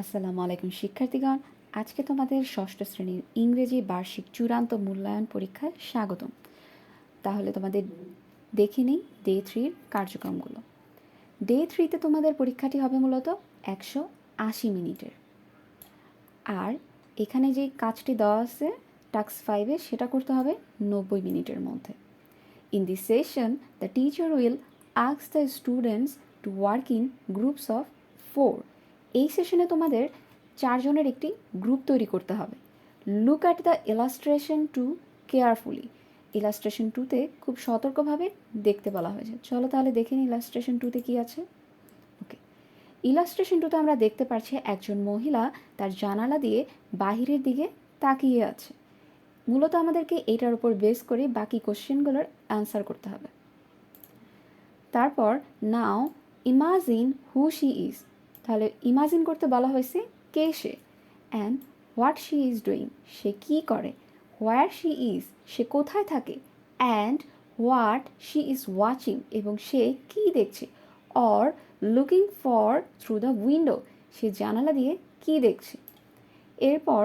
আসসালামু আলাইকুম শিক্ষার্থীগণ। আজকে তোমাদের ষষ্ঠ শ্রেণীর ইংরেজি বার্ষিক চূড়ান্ত মূল্যায়ন পরীক্ষায় স্বাগতম। তাহলে তোমাদের দেখে নিই ডে 3 কার্যক্রমগুলো। ডে 3-তে তোমাদের পরীক্ষাটি হবে মূলত 180 মিনিটের। আর এখানে যে কাজটি দেওয়া আছে টাস্ক 5-এ সেটা করতে হবে 90 মিনিটের মধ্যে। In this session, the teacher will ask the students to work in groups of 4. এই সেশনে তোমাদের 4 জনের একটি গ্রুপ তৈরি করতে হবে। Look at the illustration 2 carefully. illustration 2-তে খুব সতর্কভাবে দেখতে বলা হয়েছে। চলো তাহলে দেখে নিই illustration 2-তে কি আছে। ওকে, illustration 2-তে আমরা দেখতে পাচ্ছি একজন মহিলা তার জানালা দিয়ে বাহিরের দিকে তাকিয়ে আছে। মূলত আমাদেরকে এটার উপর বেস করে বাকি কোশ্চেনগুলোর অ্যান্সার করতে হবে। তারপর now imagine who she is, তাহলে ইমাজিন করতে বলা হয়েছে কে সে, and what she is doing, সে কী করে, হোয়ার শি ইজ, সে কোথায় থাকে, and what she is watching, এবং সে কী দেখছে, or looking for through the window, সে জানালা দিয়ে কী দেখছে। এরপর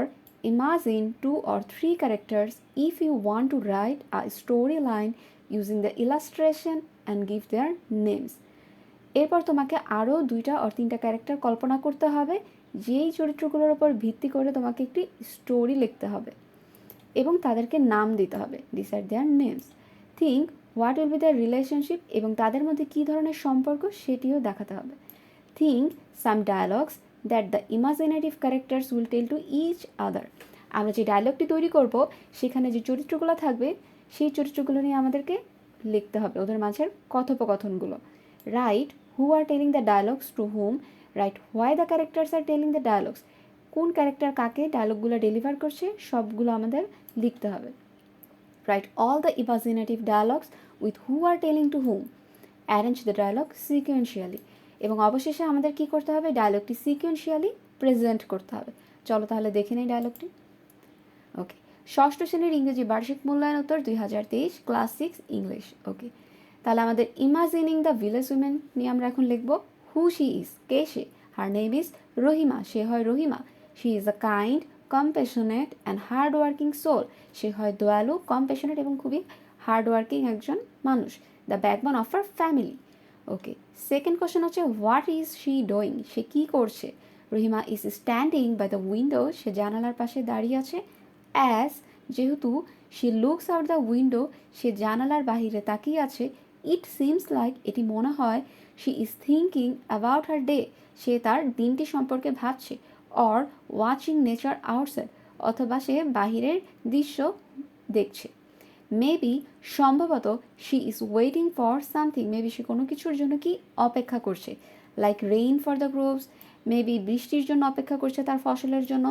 imagine 2 or 3 characters if you want to write a storyline using the illustration and give their names. এরপর তোমাকে আরও 2টা or 3টা ক্যারেক্টার কল্পনা করতে হবে, যেই চরিত্রগুলোর উপর ভিত্তি করে তোমাকে একটি স্টোরি লিখতে হবে এবং তাদেরকে নাম দিতে হবে। These are their names. Think what will be their relationship, এবং তাদের মধ্যে কী ধরনের সম্পর্ক সেটিও দেখাতে হবে। Think some dialogues that the imaginative characters will tell to each other. আমরা যে ডায়লগটি তৈরি করব সেখানে যে চরিত্রগুলো থাকবে সেই চরিত্রগুলো নিয়ে আমাদেরকে লিখতে হবে, ওদের মাঝের কথোপকথনগুলো। Right who are telling the dialogues to whom, right why the characters are telling the dialogues, কোন ক্যারেক্টার কাকে ডায়লগগুলো ডেলিভার করছে সবগুলো আমাদের লিখতে হবে। Right all the imaginative dialogues with who are telling to whom, arrange the dialogue sequentially, এবং অবশেষে আমাদের কি করতে হবে, ডায়লগটি সিকোয়েন্সিয়ালি প্রেজেন্ট করতে হবে। চলো তাহলে দেখে নিই ডায়লগটি। ওকে, ষষ্ঠ শ্রেণীর ইংরেজি বার্ষিক মূল্যায়ন উত্তর 2023 ক্লাস 6 ইংলিশ। ওকে, তাহলে আমাদের ইমাজিনিং দ্য ভিলেজ উইমেন নিয়ে আমরা এখন লিখব হু শি ইজ, কে সে, হার নেম ইজ রহিমা, সে হয় Rahima, she is a kind compassionate and hard working soul, সে হয় দয়ালু কম্প্যাশনেট এবং খুবই হার্ড ওয়ার্কিং একজন মানুষ, the backbone of our family. Okay, second question হচ্ছে হোয়াট ইজ শি ডুইং, সে কী করছে, Rahima is standing by the window, সে জানালার পাশে দাঁড়িয়ে আছে, অ্যাজ যেহেতু she looks out the window, সে জানালার বাহিরে তাকিয়ে আছে, ইট সিমস লাইক এটি মনে হয়, she is thinking about her day, সে তার দিনটি সম্পর্কে ভাবছে, অর ওয়াচিং নেচার আউটসাইড, অথবা সে বাহিরের দৃশ্য দেখছে। মেবি সম্ভবত she is waiting for something, maybe সে কোনো কিছুর জন্য কি অপেক্ষা করছে, like rain for the groves, maybe বৃষ্টির জন্য অপেক্ষা করছে তার ফসলের জন্য,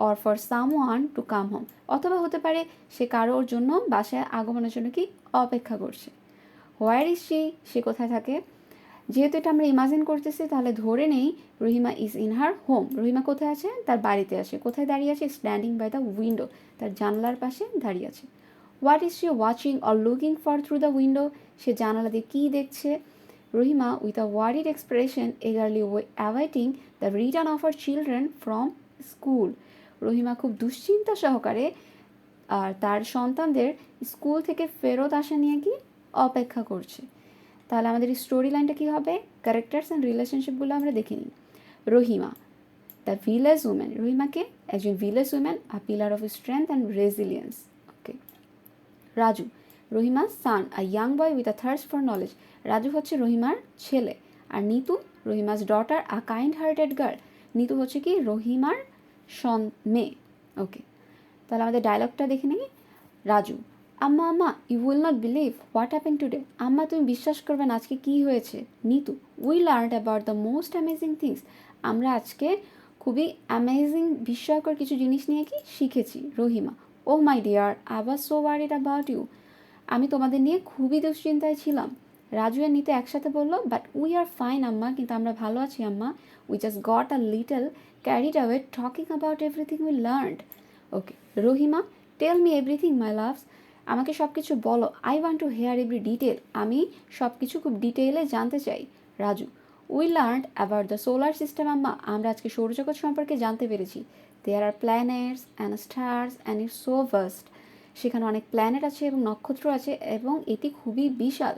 or for someone to come home, অথবা হতে পারে সে কারোর জন্য বাসায় আগমনের জন্য কি অপেক্ষা করছে। হোয়ার ইজ শি, সে কোথায় থাকে, যেহেতু এটা আমরা ইমাজিন করতেছি তাহলে ধরে নেই Rahima is in her home, Rahima কোথায় আছে, তার বাড়িতে আছে, কোথায় দাঁড়িয়ে আছে, স্ট্যান্ডিং বাই দ্য উইন্ডো, তার জানলার পাশে দাঁড়িয়ে আছে। What is she watching or looking for through the window, সে জানালা দিয়ে কী দেখছে, Rahima with a worried expression eagerly awaiting the return of our children from school, Rahima খুব দুশ্চিন্তা সহকারে আর তার সন্তানদের স্কুল থেকে ফেরত আসা নিয়ে কি অপেক্ষা করছে। তাহলে আমাদের স্টোরি লাইনটা কী হবে, ক্যারেক্টার্স অ্যান্ড রিলেশনশিপগুলো আমরা দেখে নিই। রহিমা দ্য ভিলেজ উমেন, রহিমাকে একজন village women, a pillar of strength and resilience. Okay, Raju Rahima son, a young boy with a thirst for knowledge, Raju হচ্ছে রহিমার ছেলে। আর Nitu Rahima's daughter, a kind hearted girl, Nitu হচ্ছে কি রহিমার মেয়ে। ওকে, তাহলে আমাদের ডায়লগটা দেখে নিই। রাজু আম্মা আম্মা you will not believe what happen today, আম্মা তুমি বিশ্বাস করবে না আজকে কী হয়েছে। Nitu we learn about the most amazing things, আমরা আজকে খুবই অ্যামেজিং বিস্ময়কর কিছু জিনিস নিয়ে কি শিখেছি। Rahima oh my dear I was so worried about you, আমি তোমাদের নিয়ে খুবই দুশ্চিন্তায় ছিলাম। রাজু আর নিতু একসাথে বললো বাট উই আর ফাইন আম্মা, কিন্তু আমরা ভালো আছি আম্মা, we just got a little carried away talking about everything we learned. Okay, Rahima tell me everything my loves, আমাকে সব কিছু বলো, I want to hear every detail, আমি সব কিছু খুব ডিটেইলে জানতে চাই। Raju we learned about the solar system আম্মা, আমরা আজকে সৌরজগৎ সম্পর্কে জানতে পেরেছি। There are planets and stars and it's so vast, সেখানে অনেক প্ল্যানেট আছে এবং নক্ষত্র আছে এবং এটি খুবই বিশাল।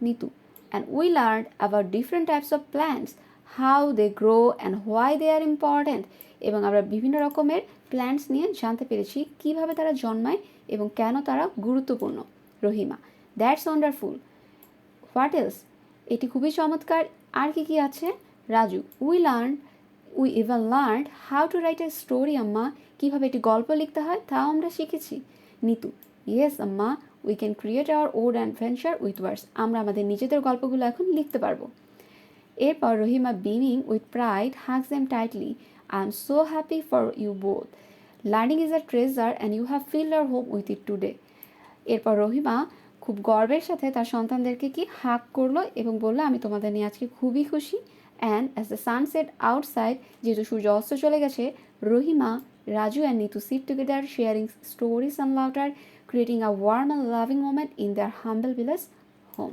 Nitu, and we learned about different types of plants, how they grow and why they are important, এবং আমরা বিভিন্ন রকমের প্ল্যান্টস নিয়ে জানতে পেরেছি কিভাবে তারা জন্মায় এবং কেন তারা গুরুত্বপূর্ণ। Rahima, that's wonderful, what else, এটি খুবই চমৎকার, আর কি কি আছে? Raju, we even learned how to write a story আম্মা, কীভাবে একটি গল্প লিখতে হয় তাও আমরা শিখেছি। নিতু, ইয়েস আম্মা, we can create our own adventure with words, আমরা আমাদের নিজেদের গল্পগুলো এখন লিখতে পারবো। এরপর Rahima beaming with pride hugs them tightly, I am so happy for you both, learning is a treasure and you have filled our home with it today. এরপর রহিমা খুব গর্বের সাথে তার সন্তানদেরকে কি হাগ করলো এবং বললো, আমি তোমাদের নিয়ে আজকে খুবই খুশি। And as the sunset outside, যেহেতু সূর্য অস্ত চলে গেছে, Rahima, Raju and Nitu sit together sharing stories and লাউটার, creating a warm and loving moment in their humble village home.